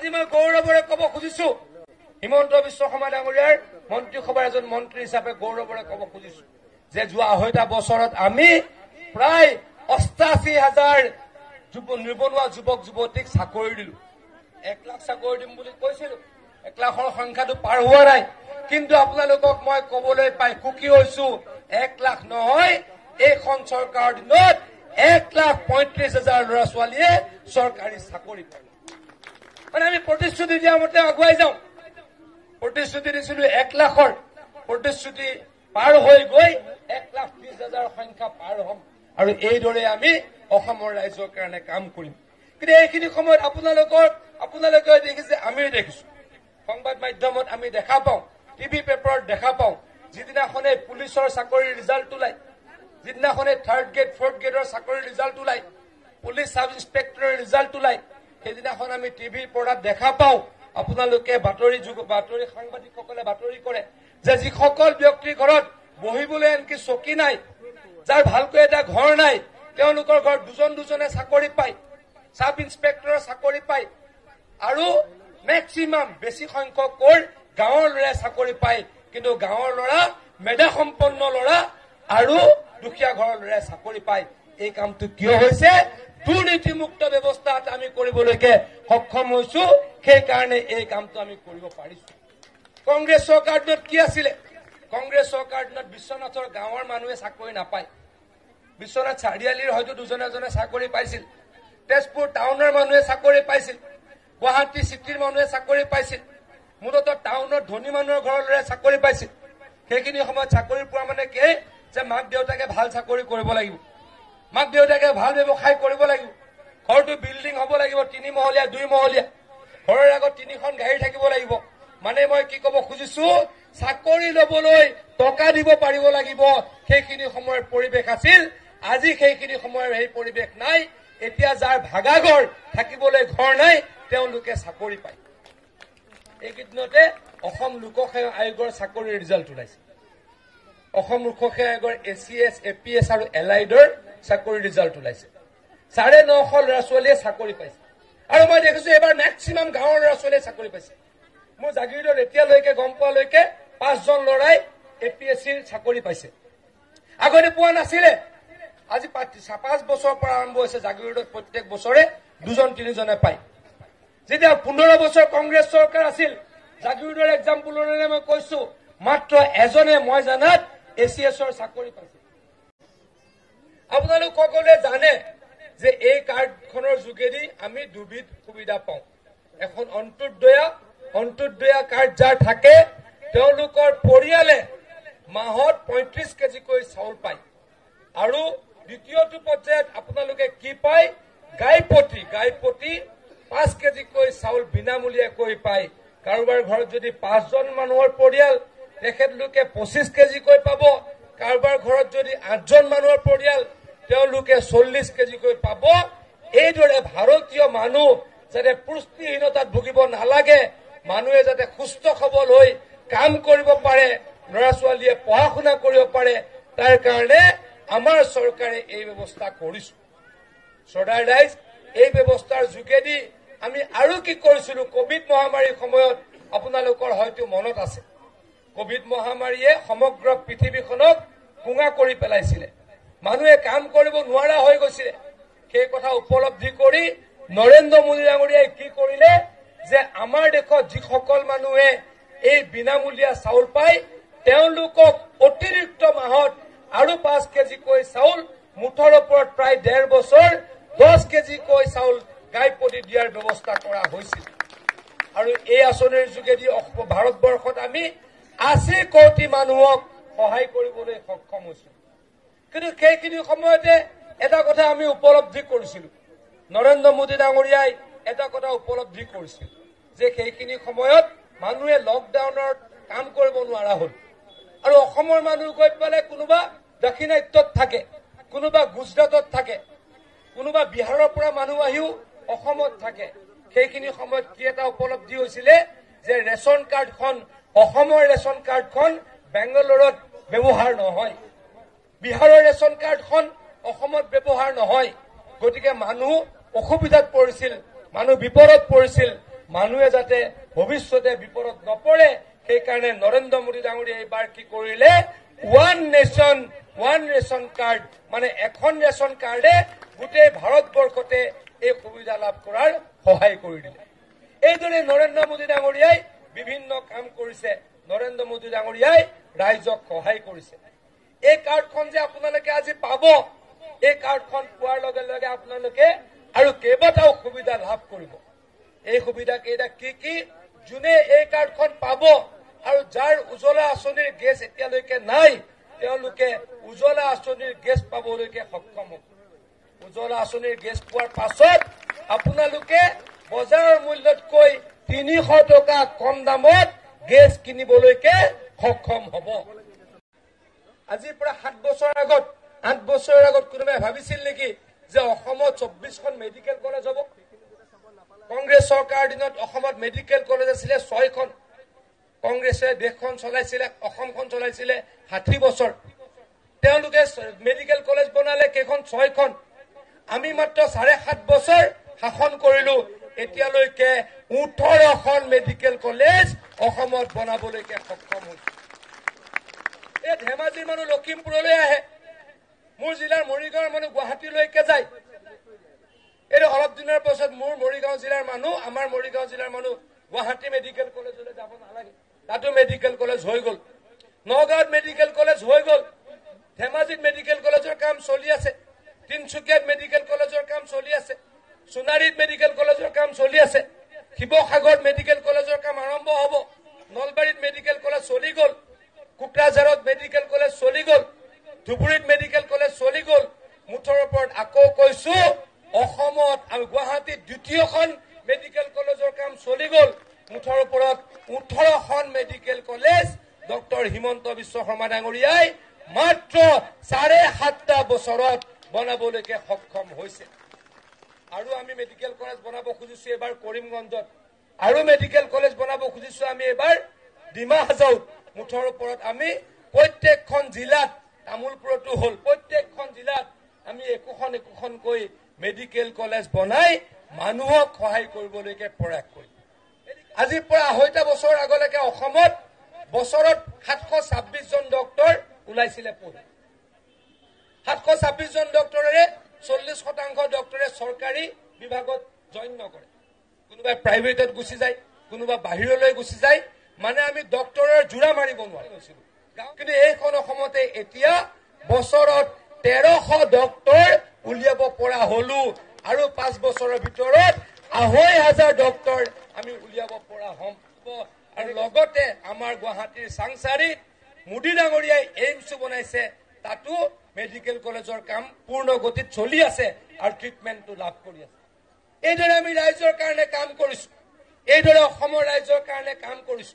আজি মই গৌৰৱৰে ক'ব খুজিছো হিমন্ত বিশ্ব শৰ্মা ডাঙৰীয়াৰ মন্ত্ৰীসভাৰ এজন মন্ত্ৰী হিচাপে গৌৰৱৰে ক'ব খুজিছো যে যোৱা 2.5 বছৰত আমি প্ৰায় 88,000 নিবনুৱা যুৱক যুৱতীক চাকৰি দিলো 1 লাখ চাকৰি দিম বুলি কৈছিলো 1 লাখৰ সংখ্যাটো পাৰ হোৱা নাই কিন্তু আপোনালোকক মই ক'বলৈ পাই সুখী হৈছো 1 লাখ নহয় এইখন চৰকাৰৰ দিনত 1,35,000 ল'ৰা ছোৱালীয়ে চৰকাৰী চাকৰি পায় মানে আমি প্ৰতিশ্ৰুতি দিয়া মতে আগুৱাই যাওঁ প্ৰতিশ্ৰুতি দিছিলো 1 লাখৰ প্ৰতিশ্ৰুতি পাৰ হৈ গৈ 1,30,000 সংখ্যা পাৰ হ'ম আৰু এইদৰে আমি অসমৰ ৰাইজৰ কাৰণে কাম কৰিম কিন্তু এইখিনি সময়ত আপোনালোকে দেখিছে আমিও দেখিছো সংবাদ মাধ্যমত আমি দেখা পাওঁ টিভি পেপাৰত দেখা পাওঁ যিদিনাখনে পুলিচৰ চাকৰিৰ ৰিজাল্ট ওলাই যিদিনাখনে 3rd গ্ৰেড 4th গ্ৰেডৰ চাকৰিৰ ৰিজাল্ট ওলাই পুলিচ সাব ইন্সপেক্টৰৰ ৰিজাল্ট ওলাই সেইদিনাখন আমি টিভিৰ পৰ্দাত দেখা পাওঁ আপোনালোকে বাতৰি সাংবাদিকসকলে বাতৰি কৰে যে যিসকল ব্যক্তিৰ ঘৰত বহিবলৈ আনকি চকী নাই যাৰ ভালকৈ এটা ঘৰ নাই তেওঁলোকৰ ঘৰত দুজনে চাকৰি পায় সাব ইন্সপেক্টৰৰ চাকৰি পায় আৰু মেক্সিমাম বেছি সংখ্যক গাঁৱৰ ল'ৰাই চাকৰি পায় কিন্তু গাঁৱৰ ল'ৰা মেধা সম্পন্ন ল'ৰা আৰু দুখীয়া ঘৰৰ ল'ৰাই চাকৰি পায় এই কামটো কিয় হৈছে দুৰ্নীতিমুক্ত ব্যৱস্থাত আমি কৰিবলৈকে সক্ষম হৈছো সেইকাৰণে এই কামটো আমি কৰিব পাৰিছো কংগ্ৰেছ চৰকাৰ দিনত কি আছিলে কংগ্ৰেছ চৰকাৰ দিনত বিশ্বনাথৰ গাঁৱৰ মানুহে চাকৰি নাপায় বিশ্বনাথ চাৰিআলিৰ হয়তো দুজনে চাকৰি পাইছিল তেজপুৰ টাউনৰ মানুহে চাকৰি পাইছিল গুৱাহাটী চিটিৰ মানুহে চাকৰি পাইছিল মূলতঃ টাউনৰ ধনী মানুহৰ ঘৰৰ ল'ৰাই চাকৰি পাইছিল সেইখিনি সময়ত চাকৰি পোৱা মানে কি যে মাক দেউতাকে ভাল চাকৰি কৰিব লাগিব মাক দেউতাকে ভাল ব্যৱসায় কৰিব লাগিব ঘৰটো বিল্ডিং হ'ব লাগিব 3 মহলীয়া 2 মহলীয়া ঘৰৰ আগত 3খন গাড়ী থাকিব লাগিব মানে মই কি ক'ব খুজিছো চাকৰি ল'বলৈ টকা দিব পাৰিব লাগিব সেইখিনি সময়ৰ পৰিৱেশ আছিল আজি সেইখিনি সময়ৰ এই পৰিৱেশ নাই এতিয়া যাৰ ভাগাঘৰ থাকিবলৈ ঘৰ নাই তেওঁলোকে চাকৰি পায় এইকেইদিনতে অসম লোকসেৱা আয়োগৰ চাকৰিৰ ৰিজাল্ট ওলাইছে অসম লোকসেৱা আয়োগৰ ACS APS আৰু এলাইডৰ চাকৰিৰ ৰিজাল্ট ওলাইছে 950 ল'ৰা ছোৱালীয়ে চাকৰি পাইছে আৰু মই দেখিছো এবাৰ মেক্সিমাম গাঁৱৰ ল'ৰা ছোৱালীয়ে চাকৰি পাইছে মোৰ জাগিৰোডত এতিয়ালৈকে গম পোৱালৈকে 5 জন ল'ৰাই APSCৰ চাকৰি পাইছে আগতে পোৱা নাছিলে আজি 5 বছৰৰ পৰা আৰম্ভ হৈছে জাগিৰোডত প্ৰত্যেক বছৰে 2-3 জনে পায় যেতিয়া 15 বছৰ কংগ্ৰেছ চৰকাৰ আছিল জাগিৰোডৰ এক্সাম্পলৰে মই কৈছো মাত্ৰ এজনে মই জানাত ACSৰ চাকৰি পাইছে আপোনালোক সকলোৱে জানে যে এই কাৰ্ডখনৰ যোগেদি আমি দুবিধ সুবিধা পাওঁ এখন অন্তোদয়া কাৰ্ড যাৰ থাকে তেওঁলোকৰ পৰিয়ালে মাহত 35 কেজিকৈ চাউল পায় আৰু দ্বিতীয়টো পৰ্যায়ত আপোনালোকে কি পায় গাই প্ৰতি 5 কেজিকৈ চাউল বিনামূলীয়াকৈ পায় কাৰোবাৰ ঘৰত যদি 5 জন মানুহৰ পৰিয়াল তেখেতলোকে 25 কেজিকৈ পাব কাৰোবাৰ ঘৰত যদি 8 জন মানুহৰ পৰিয়াল তেওঁলোকে 40 কেজিকৈ পাব এইদৰে ভাৰতীয় মানুহ যাতে পুষ্টিহীনতাত ভুগিব নালাগে মানুহে যাতে সুস্থ সবল হৈ কাম কৰিব পাৰে ল'ৰা ছোৱালীয়ে পঢ়া শুনা কৰিব পাৰে তাৰ কাৰণে আমাৰ চৰকাৰে এই ব্যৱস্থা কৰিছে সদায় ৰাইজ এই ব্যৱস্থাৰ যোগেদি আমি আৰু কি কৰিছিলো কোভিড মহামাৰীৰ সময়ত আপোনালোকৰ হয়তো মনত আছে কোভিড মহামাৰীয়ে সমগ্ৰ পৃথিৱীখনক কুঙা কৰি পেলাইছিলে মানুহে কাম কৰিব নোৱাৰা হৈ গৈছিলে সেই কথা উপলব্ধি কৰি নৰেন্দ্ৰ মোদী ডাঙৰীয়াই কি কৰিলে যে আমাৰ দেশত যিসকল মানুহে এই বিনামূলীয়া চাউল পায় তেওঁলোকক অতিৰিক্ত মাহত আৰু 5 কেজিকৈ চাউল মুঠৰ ওপৰত প্ৰায় 1.5 বছৰ 10 কেজিকৈ চাউল গাই প্ৰতি দিয়াৰ ব্যৱস্থা কৰা হৈছিল আৰু এই আঁচনিৰ যোগেদি ভাৰতবৰ্ষত আমি 80 কোটি মানুহক সহায় কৰিবলৈ সক্ষম হৈছো কিন্তু সেইখিনি সময়তে এটা কথা আমি উপলব্ধি কৰিছিলো নৰেন্দ্ৰ মোদী ডাঙৰীয়াই এটা কথা উপলব্ধি কৰিছিল যে সেইখিনি সময়ত মানুহে লকডাউনৰ কাম কৰিব নোৱাৰা হ'ল আৰু অসমৰ মানুহ গৈ পেলাই কোনোবা দক্ষিণাত্যত থাকে কোনোবা গুজৰাটত থাকে কোনোবা বিহাৰৰ পৰা মানুহ আহিও অসমত থাকে সেইখিনি সময়ত কি এটা উপলব্ধি হৈছিলে যে ৰেচন কাৰ্ডখন অসমৰ ৰেচন কাৰ্ডখন বেংগালুৰুত ব্যৱহাৰ নহয় বিহাৰৰ ৰেচন কাৰ্ডখন অসমত ব্যৱহাৰ নহয় গতিকে মানুহ অসুবিধাত পৰিছিল মানুহ বিপদত পৰিছিল মানুহে যাতে ভৱিষ্যতে বিপদত নপৰে সেইকাৰণে নৰেন্দ্ৰ মোদী ডাঙৰীয়াই এইবাৰ কি কৰিলে one nation one ration card মানে এখন ৰেচন কাৰ্ডে গোটেই ভাৰতবৰ্ষতে এই সুবিধা লাভ কৰাৰ সহায় কৰি দিলে। এইদৰে নৰেন্দ্ৰ মোদী ডাঙৰীয়াই বিভিন্ন কাম কৰিছে। নৰেন্দ্ৰ মোদী ডাঙৰীয়াই ৰাইজক সহায় কৰিছে। এই কাৰ্ডখন যে আপোনালোকে আজি পাব, এই কাৰ্ডখন পোৱাৰ লগে লগে আপোনালোকে আৰু কেইবাটাও সুবিধা লাভ কৰিব। এই সুবিধা কেইটা কি কি? যোনে এই কাৰ্ডখন পাব আৰু যাৰ উজ্বলা আঁচনিৰ গেছ এতিয়ালৈকে নাই তেওঁলোকে উজ্বলা আঁচনিৰ গেছ পাবলৈকে সক্ষম হ'ব। উজ্বলা আঁচনিৰ গেছ পোৱাৰ পাছত আপোনালোকে বজাৰৰ মূল্যতকৈ 300 টকা কম দামত গেছ কিনিবলৈকে সক্ষম হ'ব। আজিৰ পৰা 7 বছৰ আগত 8 বছৰৰ আগত কোনোবাই ভাবিছিল নেকি যে অসমত 24খন মেডিকেল কলেজ হ'ব? কংগ্ৰেছ চৰকাৰৰ দিনত অসমত মেডিকেল কলেজ আছিলে 6খন। কংগ্ৰেছে দেশখন চলাইছিলে, অসমখন চলাইছিলে 60 বছৰ। তেওঁলোকে মেডিকেল কলেজ বনালে কেইখন? 6খন। আমি মাত্ৰ 7.5 বছৰ শাসন কৰিলো, এতিয়ালৈকে 18খন মেডিকেল কলেজ অসমত বনাবলৈকে সক্ষম হৈছে। এই ধেমাজিৰ মানুহ লখিমপুৰলৈ আহে, মোৰ জিলাৰ মৰিগাঁৱৰ মানুহ গুৱাহাটীলৈকে যায়। এইটো অলপ দিনৰ পাছত মোৰ মৰিগাঁও জিলাৰ মানুহ, আমাৰ মৰিগাঁও জিলাৰ মানুহ গুৱাহাটী মেডিকেল কলেজলৈ যাব নালাগে, তাতো মেডিকেল কলেজ হৈ গ'ল। নগাঁৱত মেডিকেল কলেজ হৈ গ'ল। ধেমাজিত মেডিকেল কলেজৰ কাম চলি আছে। তিনচুকীয়াত মেডিকেল কলেজৰ কাম চলি আছে। সোণাৰীত মেডিকেল কলেজৰ কাম চলি আছে। শিৱসাগৰত মেডিকেল কলেজৰ কাম আৰম্ভ হ'ব। নলবাৰীত মেডিকেল কলেজ চলি গ'ল। কোকৰাঝাৰত মেডিকেল কলেজ চলি গ'ল। ধুবুৰীত মেডিকেল কলেজ চলি গ'ল। মুঠৰ ওপৰত আকৌ কৈছো, অসমত আৰু গুৱাহাটীত দ্বিতীয়খন মেডিকেল কলেজৰ কাম চলি গ'ল। মুঠৰ ওপৰত 18খন medical college doctor Himanta Biswa Sarma ডাঙৰীয়াই মাত্ৰ 7.5 বছৰত বনাবলৈকে সক্ষম হৈছে। আৰু আমি মেডিকেল কলেজ বনাব খুজিছো এবাৰ কৰিমগঞ্জত, আৰু মেডিকেল কলেজ বনাব খুজিছো আমি এবাৰ ডিমা হাজাওত। মুঠৰ ওপৰত আমি প্ৰত্যেকখন জিলাত, তামোলপুৰতো হ'ল, প্ৰত্যেকখন জিলাত আমি একোখনকৈ মেডিকেল কলেজ বনাই মানুহক সহায় কৰিবলৈকে প্ৰয়াস কৰিম। আজিৰ পৰা 2.5 বছৰ আগলৈকে অসমত বছৰত 726 জন ডক্টৰ ওলাইছিলে পঢ়ি। 726 জন ডক্টৰেৰে 40% ডক্টৰে চৰকাৰী বিভাগত জইন নকৰে, কোনোবাই প্ৰাইভেটত গুচি যায়, কোনোবা বাহিৰলৈ গুচি যায়। মানে আমি ডক্টৰৰ জোৰা মাৰিব নোৱাৰিছিলো। কিন্তু এইখন অসমতে এতিয়া বছৰত 1300 ডক্টৰ উলিয়াব পৰা হলো, আৰু 5 বছৰৰ ভিতৰত 2500 ডক্টৰ আমি উলিয়াব পৰা হ'ম। আৰু লগতে আমাৰ গুৱাহাটীৰ চাংচাৰীত মোদী ডাঙৰীয়াই এইমছ বনাইছে, তাতো মেডিকেল কলেজৰ কাম পূৰ্ণ গতিত চলি আছে আৰু ট্ৰিটমেণ্টটো লাভ কৰি আছে। এইদৰে আমি ৰাইজৰ কাৰণে কাম কৰিছো, এইদৰে অসমৰ ৰাইজৰ কাৰণে কাম কৰিছো।